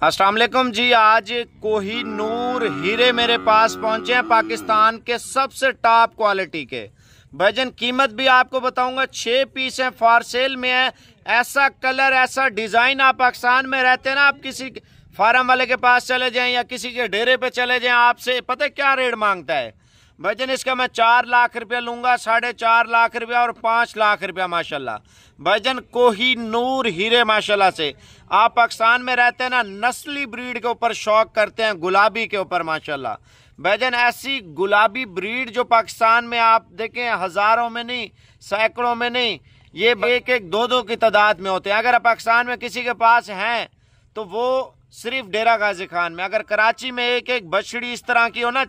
अस्सलाम वालेकुम जी। आज कोहिनूर हीरे मेरे पास पहुंचे हैं, पाकिस्तान के सबसे टॉप क्वालिटी के। भजन कीमत भी आपको बताऊंगा। 6 पीस हैं, फॉर सेल में है। ऐसा कलर, ऐसा डिजाइन, आप पाकिस्तान में रहते हैं ना, आप किसी फार्म वाले के पास चले जाएं या किसी के डेरे पे चले जाएं, आपसे पता है क्या रेट मांगता है भजन? इसका मैं 4 लाख रुपया लूंगा, 4.5 लाख रुपया और 5 लाख रुपया माशाल्लाह। भजन कोहिनूर हीरे माशाल्लाह से। आप पाकिस्तान में रहते हैं ना, नस्ली ब्रीड के ऊपर शौक करते हैं, गुलाबी के ऊपर माशाल्लाह। भजन ऐसी गुलाबी ब्रीड जो पाकिस्तान में आप देखें हजारों में नहीं, सैकड़ों में नहीं, ये एक एक दो दो की तादाद में होते हैं। अगर पाकिस्तान में किसी के पास हैं तो वो सिर्फ डेरा गाजी खान में। अगर कराची में एक एक बछड़ी इस तरह की हो ना,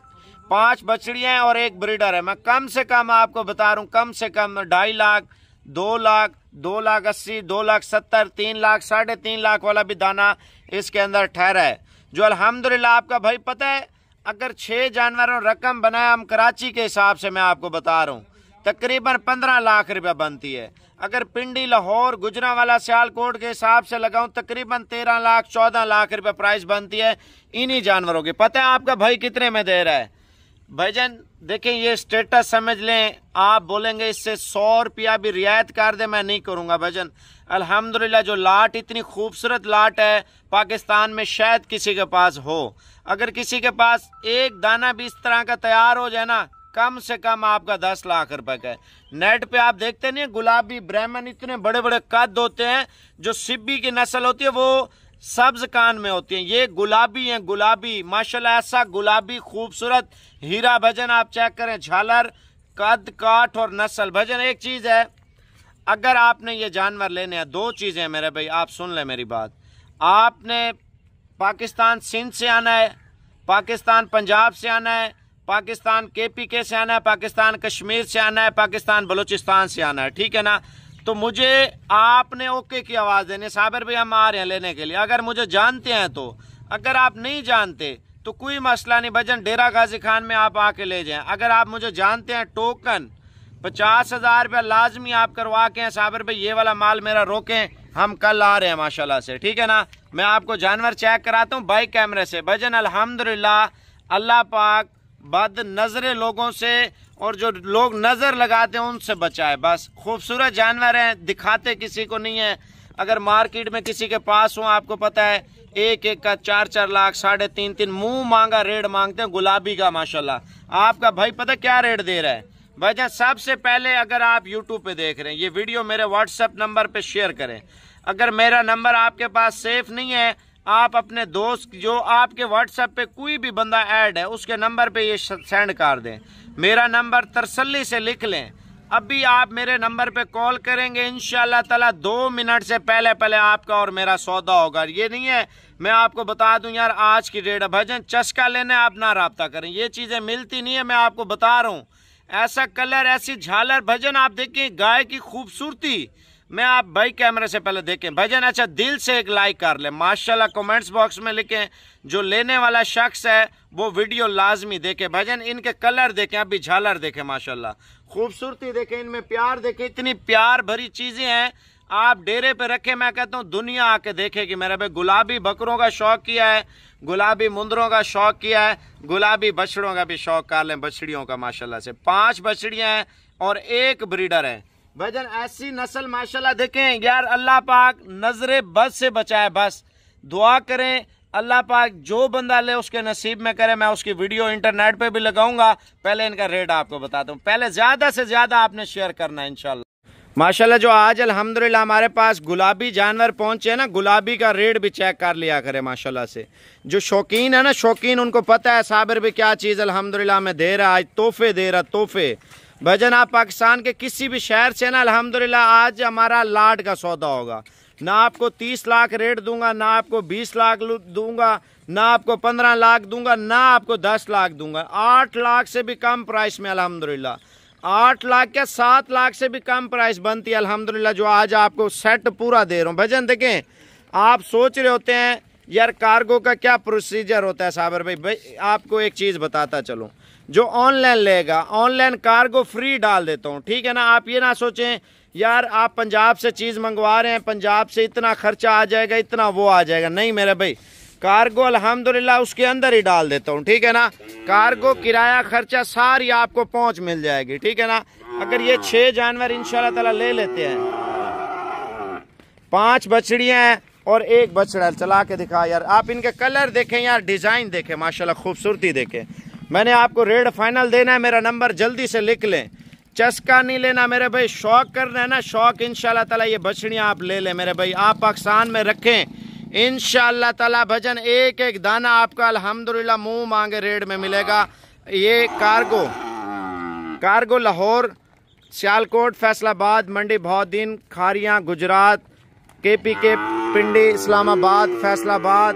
5 बछड़ियां हैं और एक ब्रीडर है, मैं कम से कम आपको बता रहा हूं, कम से कम 2.5 लाख, 2 लाख, 2,80,000, 2,70,000, 3 लाख, 3.5 लाख वाला भी दाना इसके अंदर ठहरा है, जो अल्हम्दुलिल्लाह आपका भाई पता है। अगर 6 जानवरों रकम बनाया हम कराची के हिसाब से, मैं आपको बता रहा हूँ, तकरीबन 15 लाख रुपया बनती है। अगर पिंडी, लाहौर, गुजरांवाला, सियालकोट के हिसाब से लगाऊं, तकरीबन 13 लाख, 14 लाख रुपया प्राइस बनती है इन्हीं जानवरों की। पता है आपका भाई कितने में दे रहा है भाईजान? देखें, ये स्टेटस समझ लें। आप बोलेंगे इससे 100 रुपया भी रियायत कर दे, मैं नहीं करूंगा भाईजान। अल्हम्दुलिल्लाह जो लाट, इतनी खूबसूरत लाट है, पाकिस्तान में शायद किसी के पास हो। अगर किसी के पास एक दाना भी इस तरह का तैयार हो जाए ना, कम से कम आपका 10 लाख रुपए का है। नेट पे आप देखते नहीं, गुलाबी ब्राह्मण इतने बड़े बड़े कद होते हैं, जो सिब्बी की नस्ल होती है वो सब्ज कान में होती है। ये गुलाबी हैं, गुलाबी माशाल्लाह, ऐसा गुलाबी खूबसूरत हीरा। भजन आप चेक करें, झालर, कद, काठ और नस्ल। भजन एक चीज है, अगर आपने ये जानवर लेने हैं, 2 चीजें हैं मेरे भाई, आप सुन ले मेरी बात। आपने पाकिस्तान सिंध से आना है, पाकिस्तान पंजाब से आना है, पाकिस्तान KPK से आना है, पाकिस्तान कश्मीर से आना है, पाकिस्तान बलूचिस्तान से आना है, ठीक है ना? तो मुझे आपने ओके की आवाज़ देनी, साबिर भाई हम आ रहे हैं लेने के लिए। अगर मुझे जानते हैं तो, अगर आप नहीं जानते तो कोई मसला नहीं भजन, डेरा गाजी खान में आप आके ले जाएं। अगर आप मुझे जानते हैं, टोकन 50,000 रुपया लाजमी आप करवा के हैं, साबिर भाई ये वाला माल मेरा रोकें, हम कल आ रहे हैं माशाल्लाह से, ठीक है ना? मैं आपको जानवर चेक कराता हूँ बाइक कैमरे से। भजन अल्हम्दुलिल्लाह, अल्लाह पाक बद नजरे लोगों से और जो लोग नजर लगाते हैं उनसे बचाए। बस खूबसूरत जानवर हैं, दिखाते किसी को नहीं है। अगर मार्केट में किसी के पास हो, आपको पता है एक एक का 4-4 लाख, 3.5 मुंह मांगा रेट मांगते हैं गुलाबी का माशाल्लाह। आपका भाई पता क्या रेट दे रहा है भाईजान? सबसे पहले अगर आप यूट्यूब पे देख रहे हैं ये वीडियो, मेरे व्हाट्सएप नंबर पे शेयर करें। अगर मेरा नंबर आपके पास सेफ नहीं है, आप अपने दोस्त जो आपके व्हाट्सएप पे कोई भी बंदा ऐड है उसके नंबर पे ये सेंड कर दें। मेरा नंबर तसल्ली से लिख लें। अभी आप मेरे नंबर पे कॉल करेंगे, इंशाल्लाह ताला 2 मिनट से पहले पहले आपका और मेरा सौदा होगा। ये नहीं है मैं आपको बता दूं यार आज की डेट है भजन, चस्का लेने आप ना राब्ता करें, ये चीजें मिलती नहीं है। मैं आपको बता रहा हूँ, ऐसा कलर, ऐसी झालर भजन, आप देखें गाय की खूबसूरती। मैं आप भाई कैमरे से पहले देखें भजन। अच्छा, दिल से एक लाइक कर ले माशाल्लाह, कमेंट्स बॉक्स में लिखें। जो लेने वाला शख्स है वो वीडियो लाजमी देखे भजन। इनके कलर देखें, अभी झालर देखें माशाल्लाह, खूबसूरती देखें, इनमें प्यार देखें, इतनी प्यार भरी चीजें हैं। आप डेरे पे रखे, मैं कहता हूँ दुनिया आके देखेगी मेरे भाई। गुलाबी बकरों का शौक किया है, गुलाबी मुंदरों का शौक किया है, गुलाबी बछड़ों का भी शौक कर लें, बछड़ियों का माशाल्लाह से। 5 बछड़ियां हैं और 1 ब्रीडर है भजन। ऐसी नस्ल माशाल्लाह देखें यार, अल्लाह पाक नजरे बद से बचाए। बस दुआ करें, अल्लाह पाक जो बंदा ले उसके नसीब में करे। मैं उसकी वीडियो इंटरनेट पे भी लगाऊंगा। पहले इनका रेट आपको बताता हूँ, पहले ज्यादा से ज्यादा आपने शेयर करना है इंशाल्लाह। माशाल्लाह जो आज अल्हम्दुलिल्लाह हमारे पास गुलाबी जानवर पहुंचे ना, गुलाबी का रेट भी चेक कर लिया करे माशाल्लाह से। जो शौकीन है ना, शौकीन, उनको पता है साबिर भी क्या चीज अल्हम्दुलिल्लाह में दे रहा है, आज तोहफे दे रहा, तोहफे भजन। आप पाकिस्तान के किसी भी शहर से ना, अल्हम्दुलिल्लाह आज हमारा लाट का सौदा होगा। ना आपको 30 लाख रेट दूंगा, ना आपको 20 लाख दूंगा, ना आपको 15 लाख दूंगा, ना आपको 10 लाख दूंगा। 8 लाख से भी कम प्राइस में अल्हम्दुलिल्लाह, 8 लाख क्या 7 लाख से भी कम प्राइस बनती है अल्हम्दुलिल्लाह, जो आज आपको सेट पूरा दे रहा हूँ भजन। देखें, आप सोच रहे होते हैं यार कार्गो का क्या प्रोसीजर होता है साबिर भाई, आपको एक चीज बताता चलूं। जो ऑनलाइन लेगा, ऑनलाइन कार्गो फ्री डाल देता हूँ, ठीक है ना? आप ये ना सोचें यार आप पंजाब से चीज मंगवा रहे हैं, पंजाब से इतना खर्चा आ जाएगा, इतना वो आ जाएगा, नहीं मेरे भाई। कार्गो अल्हम्दुलिल्लाह उसके अंदर ही डाल देता हूँ, ठीक है ना। कार्गो किराया खर्चा सारी आपको पहुँच मिल जाएगी, ठीक है ना। अगर ये 6 जानवर इंशाल्लाह ताला ले लेते हैं, 5 बछड़ियाँ हैं और 1 बछड़ा, चला के दिखा यार। आप इनके कलर देखें यार, डिज़ाइन देखें, माशाल्लाह खूबसूरती देखें। मैंने आपको रेट फाइनल देना है, मेरा नंबर जल्दी से लिख लें। चस्का नहीं लेना मेरे भाई, शौक करना है ना, शौक इंशाल्लाह ताला ये बछड़ियाँ आप ले लें मेरे भाई। आप पाकिस्तान में रखें इंशाल्लाह ताला भजन, एक एक दाना आपका अल्हम्दुलिल्लाह मुंह मांगे रेट में मिलेगा। ये कार्गो लाहौर, सियालकोट, फैसलाबाद, मंडी बहाउद्दीन, खारियाँ, गुजरात, KPK, पिंडी, इस्लामाबाद, फैसलाबाद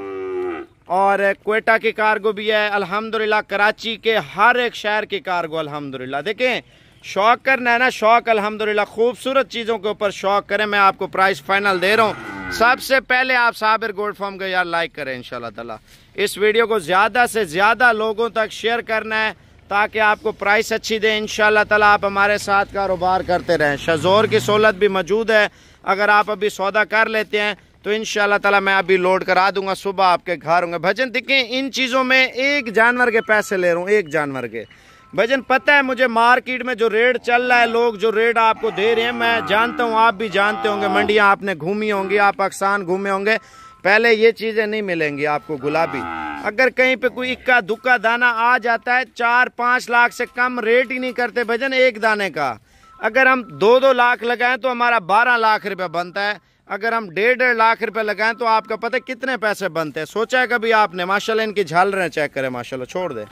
और क्वेटा की कार्गो भी है अल्हम्दुलिल्लाह। कराची के हर एक शहर की कार्गो अल्हम्दुलिल्लाह। देखें, शौक करना है ना, शौक अल्हम्दुलिल्लाह, खूबसूरत चीज़ों के ऊपर शौक करें। मैं आपको प्राइस फाइनल दे रहा हूँ। सबसे पहले आप साबिर गोल्ड फार्म को यार लाइक करें इंशाल्लाह ताला। इस वीडियो को ज़्यादा से ज़्यादा लोगों तक शेयर करना है ताकि आपको प्राइस अच्छी दे इंशाल्लाह ताला। आप हमारे साथ कारोबार करते रहें। शज़ोर की सहूलत भी मौजूद है, अगर आप अभी सौदा कर लेते हैं तो इंशाल्लाह ताला मैं अभी लोड करा दूंगा, सुबह आपके घर होंगे। भजन देखें, इन चीज़ों में एक जानवर के पैसे ले रहा हूँ, एक जानवर के। भजन पता है मुझे मार्केट में जो रेट चल रहा है, लोग जो रेट आपको दे रहे हैं, मैं जानता हूँ, आप भी जानते होंगे, मंडियाँ आपने घूमी होंगी, आप पाकिस्तान घूमे होंगे, पहले ये चीज़ें नहीं मिलेंगी आपको। गुलाबी अगर कहीं पे कोई इक्का दुक्का दाना आ जाता है, 4-5 लाख से कम रेट ही नहीं करते भजन एक दाने का। अगर हम 2-2 लाख लगाएं तो हमारा 12 लाख रुपये बनता है। अगर हम 1.5 लाख रुपए लगाएं तो आपका पता है कितने पैसे बनते हैं? सोचा है कभी आपने? माशाल्लाह इनकी झालरें चेक करें, माशाल्लाह, छोड़ दे।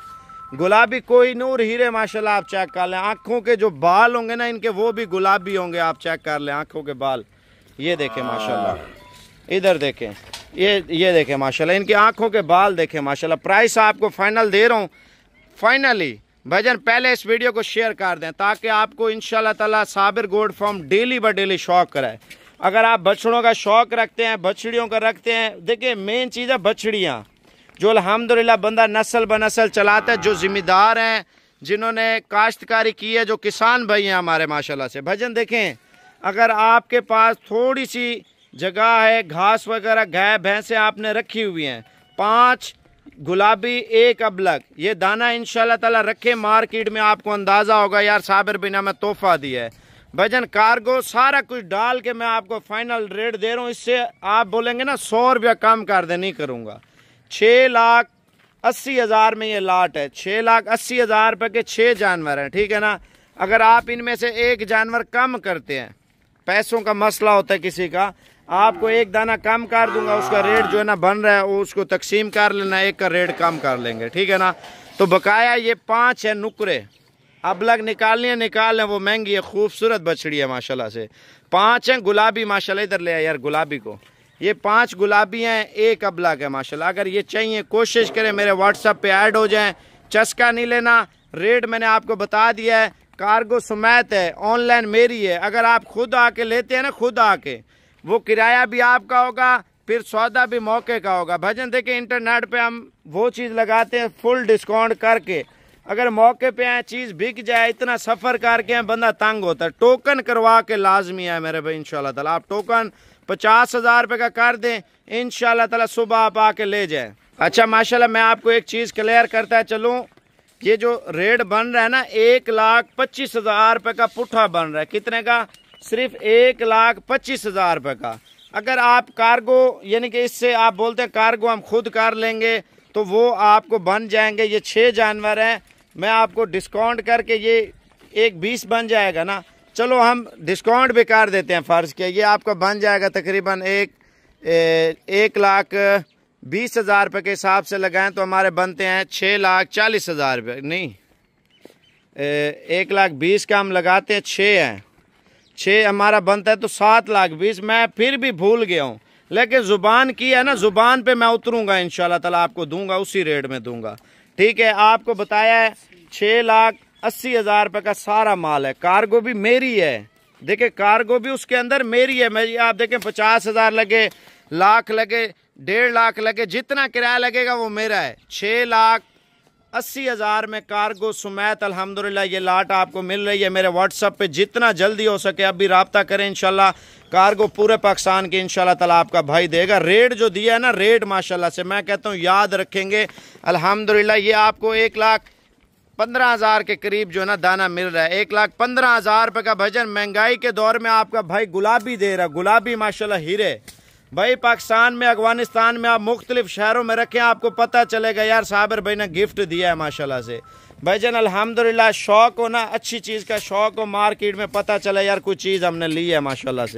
गुलाबी कोई नूर हीरे माशाल्लाह, आप चेक कर लें। आंखों के जो बाल होंगे ना इनके, वो भी गुलाबी होंगे, आप चेक कर लें आंखों के बाल। ये देखें माशाल्लाह, इधर देखें, ये देखें माशाल्लाह, इनकी आंखों के बाल देखें माशाल्लाह। प्राइस आपको फाइनल दे रहा हूँ फाइनली। भजन पहले इस वीडियो को शेयर कर दें ताकि आपको इंशाल्लाह ताला साबिर गोल्ड फार्म डेली ब डेली शौक कराए। अगर आप बछड़ों का शौक रखते हैं, बछड़ियों का रखते हैं, देखिए मेन चीज़ है बछड़ियाँ, जो अल्हम्दुलिल्लाह बंदा नस्ल ब नस्ल चलाता है, जो जिम्मेदार हैं, जिन्होंने काश्तकारी की है, जो किसान भाई हैं हमारे माशाल्लाह से। भजन देखें, अगर आपके पास थोड़ी सी जगह है, घास वगैरह गाय भैंसें आपने रखी हुई हैं, 5 गुलाबी 1 अबलग, ये दाना इंशाल्लाह ताला रखे मार्केट में, आपको अंदाज़ा होगा यार साबिर बिना में तोहफा दिया है। भजन कार्गो सारा कुछ डाल के मैं आपको फाइनल रेट दे रहा हूँ। इससे आप बोलेंगे ना 100 रुपया कम कर दे, नहीं करूँगा। 6,80,000 में ये लाट है, 6,80,000 रुपये के 6 जानवर हैं, ठीक है ना। अगर आप इनमें से एक जानवर कम करते हैं, पैसों का मसला होता है किसी का, आपको एक दाना कम कर दूंगा, उसका रेट जो है ना बन रहा है वो उसको तकसीम कर लेना, एक का रेट कम कर लेंगे, ठीक है ना। तो बकाया ये 5 है नुकरे, अबलग निकाल लें, वो महंगी है, खूबसूरत बछड़ी है माशाल्लाह से। 5 हैं गुलाबी माशाल्लाह, इधर ले आए यार गुलाबी को। ये 5 गुलाबी हैं, 1 अबलग है माशाल्लाह। अगर ये चाहिए कोशिश करें मेरे व्हाट्सएप पे ऐड हो जाएं। चस्का नहीं लेना, रेट मैंने आपको बता दिया है। कार्गो सुमैत है, ऑनलाइन मेरी है। अगर आप खुद आके लेते हैं ना, खुद आके, वो किराया भी आपका होगा, फिर सौदा भी मौके का होगा। भजन देखे, इंटरनेट पे हम वो चीज़ लगाते हैं फुल डिस्काउंट करके, अगर मौके पे आए चीज़ बिक जाए, इतना सफ़र करके बंदा तंग होता है। टोकन करवा के लाजमी है मेरे भाई इंशाल्लाह ताला। आप टोकन 50,000 रुपये का कर दें, इंशाल्लाह ताला सुबह आप आके ले जाएं। अच्छा माशाल्लाह, मैं आपको एक चीज़ क्लियर करता है चलूँ, ये जो रेट बन रहा है ना, 1,25,000 रुपये का पुट्ठा बन रहा है। कितने का? सिर्फ 1,25,000 रुपये का। अगर आप कार्गो यानी कि इससे आप बोलते हैं कार्गो हम खुद कर लेंगे, तो वो आपको बन जाएंगे। ये 6 जानवर हैं, मैं आपको डिस्काउंट करके ये 1,20 बन जाएगा ना। चलो हम डिस्काउंट भी कर देते हैं, फ़र्ज़ किया, ये आपका बन जाएगा तकरीबन 1,20,000 रुपये के हिसाब से लगाएं तो हमारे बनते हैं 6,40,000 रुपये। नहीं, 1,20,000 का हम लगाते हैं, 6 हैं, 6 हमारा बनता है तो 7,20,000। मैं फिर भी भूल गया हूँ, लेकिन ज़ुबान की है ना, ज़ुबान पे मैं उतरूँगा इंशाल्लाह ताला, आपको दूंगा, उसी रेट में दूंगा, ठीक है। आपको बताया है 6,80,000 रुपये का सारा माल है। कार्गो भी मेरी है, देखिए कार्गो भी उसके अंदर मेरी है। मैं आप देखें 50,000 लगे, लाख लगे, 1.5 लाख लगे, जितना किराया लगेगा वो मेरा है। 80,000 में कार्गो सुमैत अल्हम्दुलिल्लाह ये लाट आपको मिल रही है। मेरे व्हाट्सअप पे जितना जल्दी हो सके अभी रब्ता करें, इंशाल्लाह कार्गो पूरे पाकिस्तान की इंशाल्लाह ताला आपका भाई देगा। रेट जो दिया है ना, रेट माशाल्लाह से मैं कहता हूँ याद रखेंगे अल्हम्दुलिल्लाह। ये आपको 1,15,000 के करीब जो है ना दाना मिल रहा है। 1,15,000 रुपये का भजन महंगाई के दौर में आपका भाई गुलाबी दे रहा है, गुलाबी माशाल्लाह हीरे। भाई पाकिस्तान में, अफगानिस्तान में आप मुख्तलिफ शहरों में रखें, आपको पता चलेगा यार साबिर भाई ने गिफ्ट दिया है माशाल्लाह से। भाईजान अल्हम्दुलिल्लाह शौक हो ना, अच्छी चीज़ का शौक हो, मार्केट में पता चले यार कोई चीज़ हमने ली है माशाल्लाह से।